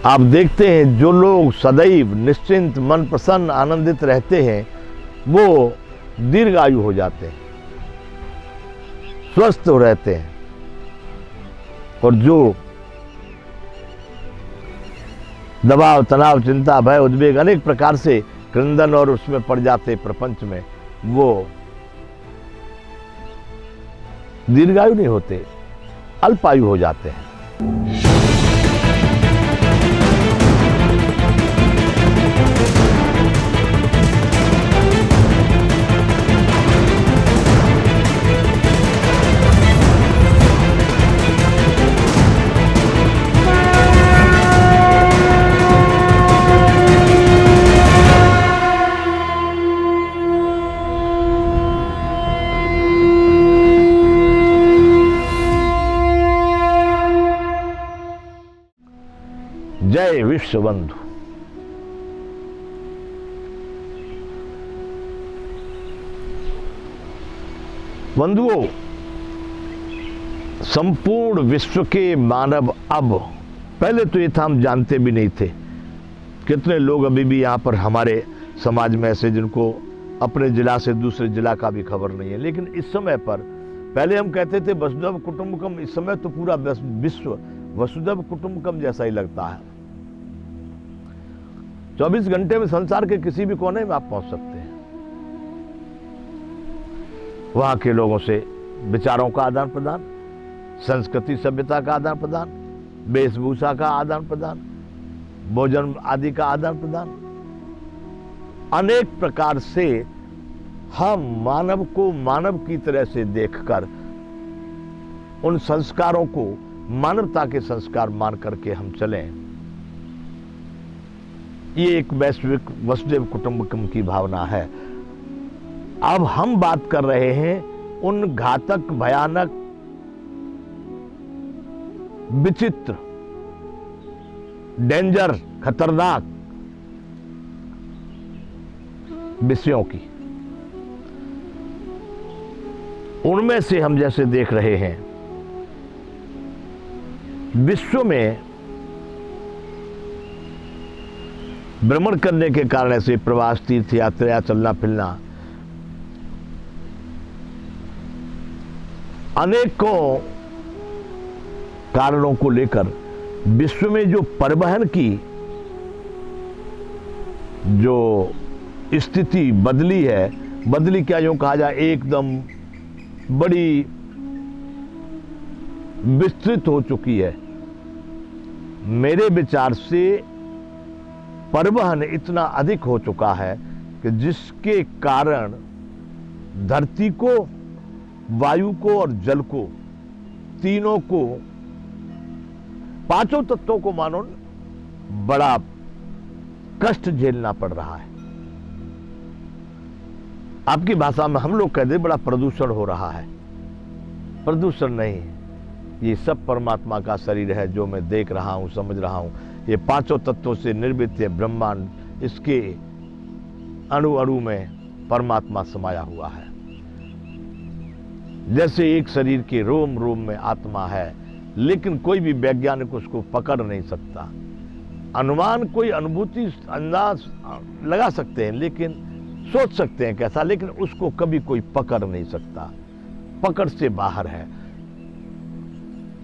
आप देखते हैं जो लोग सदैव निश्चिंत, मन प्रसन्न, आनंदित रहते हैं वो दीर्घायु हो जाते हैं, स्वस्थ रहते हैं। और जो दबाव, तनाव, चिंता, भय, उद्वेग अनेक प्रकार से क्रंदन और उसमें पड़ जाते प्रपंच में, वो दीर्घायु नहीं होते, अल्पायु हो जाते हैं। जय विश्व बंधु। बंधुओं, संपूर्ण विश्व के मानव अब, पहले तो ये था हम जानते भी नहीं थे, कितने लोग अभी भी यहाँ पर हमारे समाज में ऐसे जिनको अपने जिला से दूसरे जिला का भी खबर नहीं है। लेकिन इस समय पर, पहले हम कहते थे वसुधैव कुटुंबकम, इस समय तो पूरा विश्व वसुधैव कुटुंबकम जैसा ही लगता है। 24 घंटे में संसार के किसी भी कोने में आप पहुंच सकते हैं। वहां के लोगों से विचारों का आदान प्रदान, संस्कृति सभ्यता का आदान प्रदान, वेशभूषा का आदान प्रदान, भोजन आदि का आदान प्रदान, अनेक प्रकार से हम मानव को मानव की तरह से देखकर उन संस्कारों को मानवता के संस्कार मान करके हम चलें। ये एक वैश्विक वसुधैव कुटुंबकम की भावना है। अब हम बात कर रहे हैं उन घातक, भयानक, विचित्र, डेंजर, खतरनाक विषयों की। उनमें से हम जैसे देख रहे हैं, विश्व में भ्रमण करने के कारण ऐसे प्रवास, तीर्थ यात्रा, चलना फिरना, अनेकों कारणों को लेकर विश्व में जो परिवहन की जो स्थिति बदली है, बदली क्या यूं कहा जाए, एकदम बड़ी विस्तृत हो चुकी है। मेरे विचार से परिवहन इतना अधिक हो चुका है कि जिसके कारण धरती को, वायु को और जल को, तीनों को, पांचों तत्वों को मानो बड़ा कष्ट झेलना पड़ रहा है। आपकी भाषा में हम लोग कहते बड़ा प्रदूषण हो रहा है। प्रदूषण नहीं, ये सब परमात्मा का शरीर है जो मैं देख रहा हूं, समझ रहा हूं। ये पांचों तत्वों से निर्मित है ब्रह्मांड, इसके अणु अणु में परमात्मा समाया हुआ है। जैसे एक शरीर के रोम रोम में आत्मा है, लेकिन कोई भी वैज्ञानिक उसको पकड़ नहीं सकता। अनुमान, कोई अनुभूति, अंदाज लगा सकते हैं, लेकिन सोच सकते हैं कैसा, लेकिन उसको कभी कोई पकड़ नहीं सकता, पकड़ से बाहर है।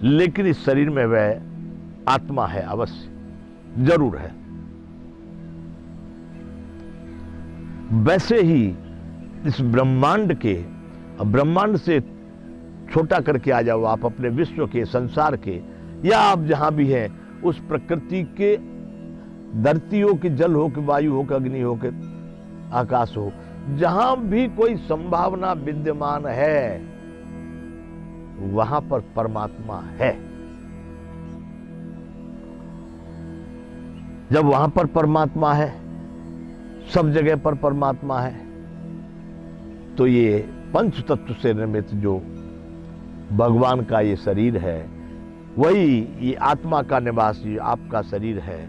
लेकिन इस शरीर में वह आत्मा है, अवश्य जरूर है। वैसे ही इस ब्रह्मांड के, ब्रह्मांड से छोटा करके आ जाओ आप अपने विश्व के, संसार के, या आप जहां भी हैं उस प्रकृति के, धरती हो कि जल हो कि वायु हो कि अग्नि हो कि आकाश हो, जहां भी कोई संभावना विद्यमान है वहां पर परमात्मा है। जब वहां पर परमात्मा है, सब जगह पर परमात्मा है, तो ये पंच तत्व से निर्मित जो भगवान का ये शरीर है, वही ये आत्मा का निवास, ये आपका शरीर है।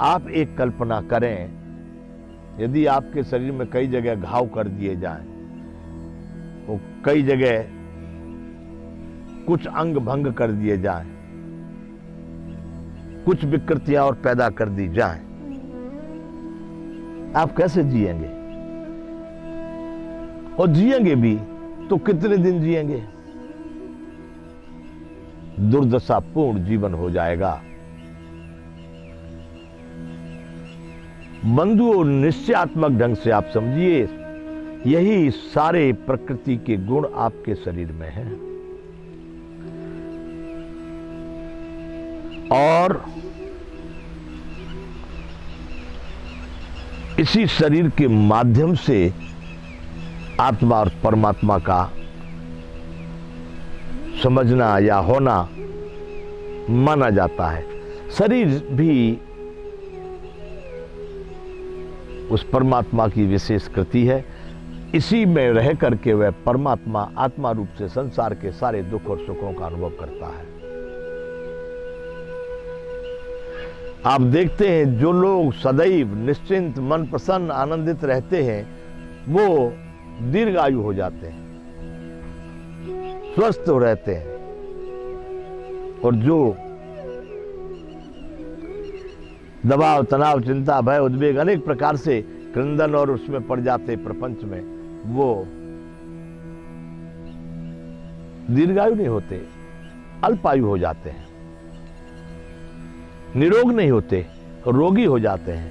आप एक कल्पना करें, यदि आपके शरीर में कई जगह घाव कर दिए जाएं, तो कई जगह कुछ अंग भंग कर दिए जाएं, कुछ विकृतियां और पैदा कर दी जाएं, आप कैसे जिएंगे? और जिएंगे भी तो कितने दिन जिएंगे? दुर्दशापूर्ण जीवन हो जाएगा। बंधुओं, निश्चयात्मक ढंग से आप समझिए, यही सारे प्रकृति के गुण आपके शरीर में हैं। और इसी शरीर के माध्यम से आत्मा और परमात्मा का समझना या होना माना जाता है। शरीर भी उस परमात्मा की विशेष कृति है। इसी में रह करके वह परमात्मा आत्मा रूप से संसार के सारे दुख और सुखों का अनुभव करता है। आप देखते हैं, जो लोग सदैव निश्चिंत, मन प्रसन्न, आनंदित रहते हैं, वो दीर्घायु हो जाते हैं, स्वस्थ हो रहते हैं। और जो दबाव, तनाव, चिंता, भय, उद्वेग, अनेक प्रकार से क्रंदन और उसमें पड़ जाते प्रपंच में, वो दीर्घायु नहीं होते, अल्पायु हो जाते हैं, निरोग नहीं होते, रोगी हो जाते हैं,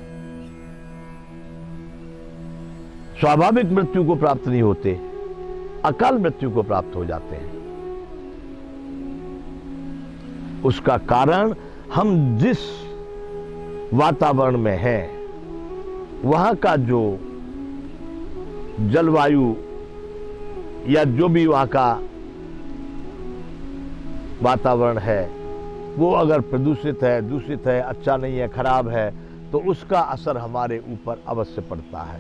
स्वाभाविक मृत्यु को प्राप्त नहीं होते, अकाल मृत्यु को प्राप्त हो जाते हैं। उसका कारण हम जिस वातावरण में हैं, वहां का जो जलवायु या जो भी वहां का वातावरण है, वो अगर प्रदूषित है, दूषित है, अच्छा नहीं है, खराब है, तो उसका असर हमारे ऊपर अवश्य पड़ता है।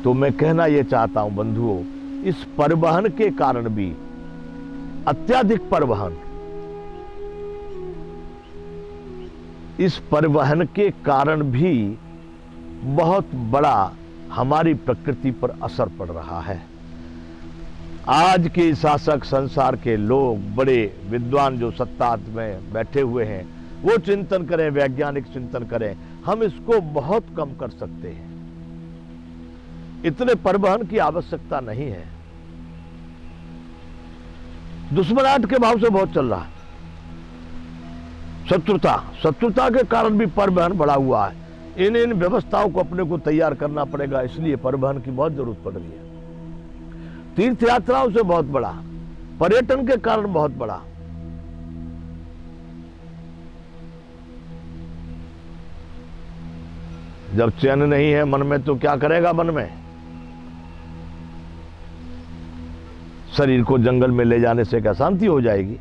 तो मैं कहना यह चाहता हूं बंधुओं, इस परिवहन के कारण भी, अत्यधिक परिवहन, इस परिवहन के कारण भी बहुत बड़ा हमारी प्रकृति पर असर पड़ रहा है। आज के शासक, संसार के लोग, बड़े विद्वान जो सत्ता में बैठे हुए हैं, वो चिंतन करें, वैज्ञानिक चिंतन करें, हम इसको बहुत कम कर सकते हैं। इतने परिवहन की आवश्यकता नहीं है। दुश्मनाहट के भाव से बहुत चल रहा है। शत्रुता के कारण भी परिवहन बढ़ा हुआ है। इन व्यवस्थाओं को अपने को तैयार करना पड़ेगा, इसलिए परिवहन की बहुत जरूरत पड़ रही है। तीर्थ यात्राओं से बहुत बड़ा, पर्यटन के कारण बहुत बड़ा। जब चैन नहीं है मन में, तो क्या करेगा मन में? शरीर को जंगल में ले जाने से क्या शांति हो जाएगी?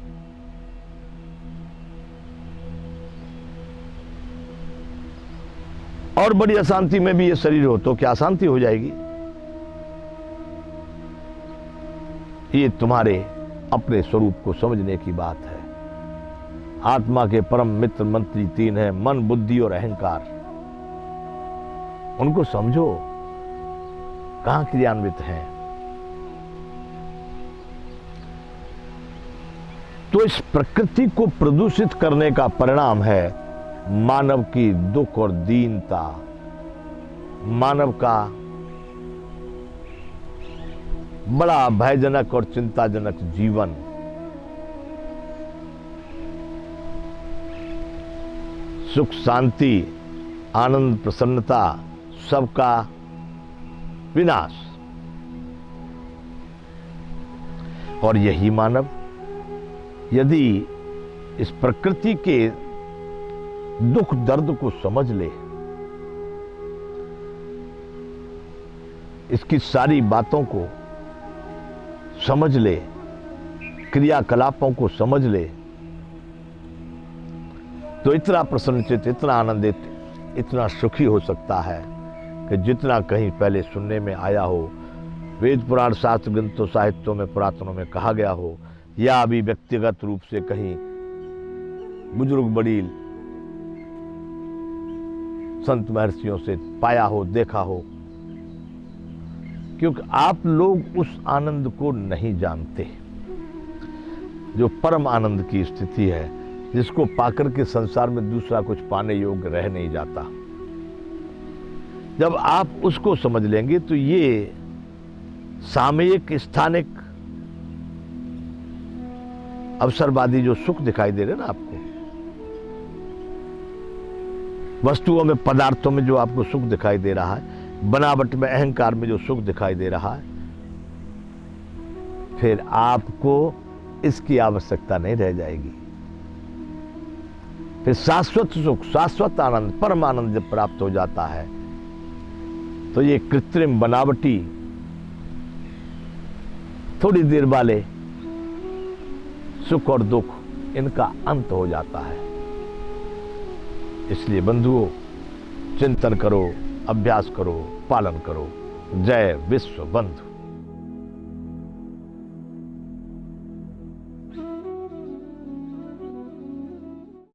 और बड़ी अशांति में भी ये शरीर हो तो क्या शांति हो जाएगी? ये तुम्हारे अपने स्वरूप को समझने की बात है। आत्मा के परम मित्र मंत्री तीन हैं, मन, बुद्धि और अहंकार। उनको समझो, कहां क्रियान्वित हैं। तो इस प्रकृति को प्रदूषित करने का परिणाम है मानव की दुख और दीनता, मानव का बड़ा भयजनक और चिंताजनक जीवन। सुख, शांति, आनंद, प्रसन्नता, सबका विनाश। और यही मानव यदि इस प्रकृति के दुख दर्द को समझ ले, इसकी सारी बातों को समझ ले, क्रियाकलापों को समझ ले, तो इतना प्रसन्नचित, इतना आनंदित, इतना सुखी हो सकता है कि जितना कहीं पहले सुनने में आया हो, वेद पुराण शास्त्र ग्रंथों साहित्यों में, पुरातनों में कहा गया हो, या अभी व्यक्तिगत रूप से कहीं बुजुर्ग बड़ील संत महर्षियों से पाया हो, देखा हो। क्योंकि आप लोग उस आनंद को नहीं जानते। जो परम आनंद की स्थिति है, जिसको पाकर के संसार में दूसरा कुछ पाने योग्य रह नहीं जाता। जब आप उसको समझ लेंगे तो ये सामयिक स्थानिक अवसरवादी जो सुख दिखाई दे रहे ना आपको, वस्तुओं में, पदार्थों में जो आपको सुख दिखाई दे रहा है, बनावट में, अहंकार में जो सुख दिखाई दे रहा है, फिर आपको इसकी आवश्यकता नहीं रह जाएगी। फिर शाश्वत सुख, शाश्वत आनंद, परम आनंद जब प्राप्त हो जाता है तो ये कृत्रिम, बनावटी, थोड़ी देर वाले सुख और दुख, इनका अंत हो जाता है। इसलिए बंधुओं, चिंतन करो, अभ्यास करो, पालन करो। जय विश्व बंधु।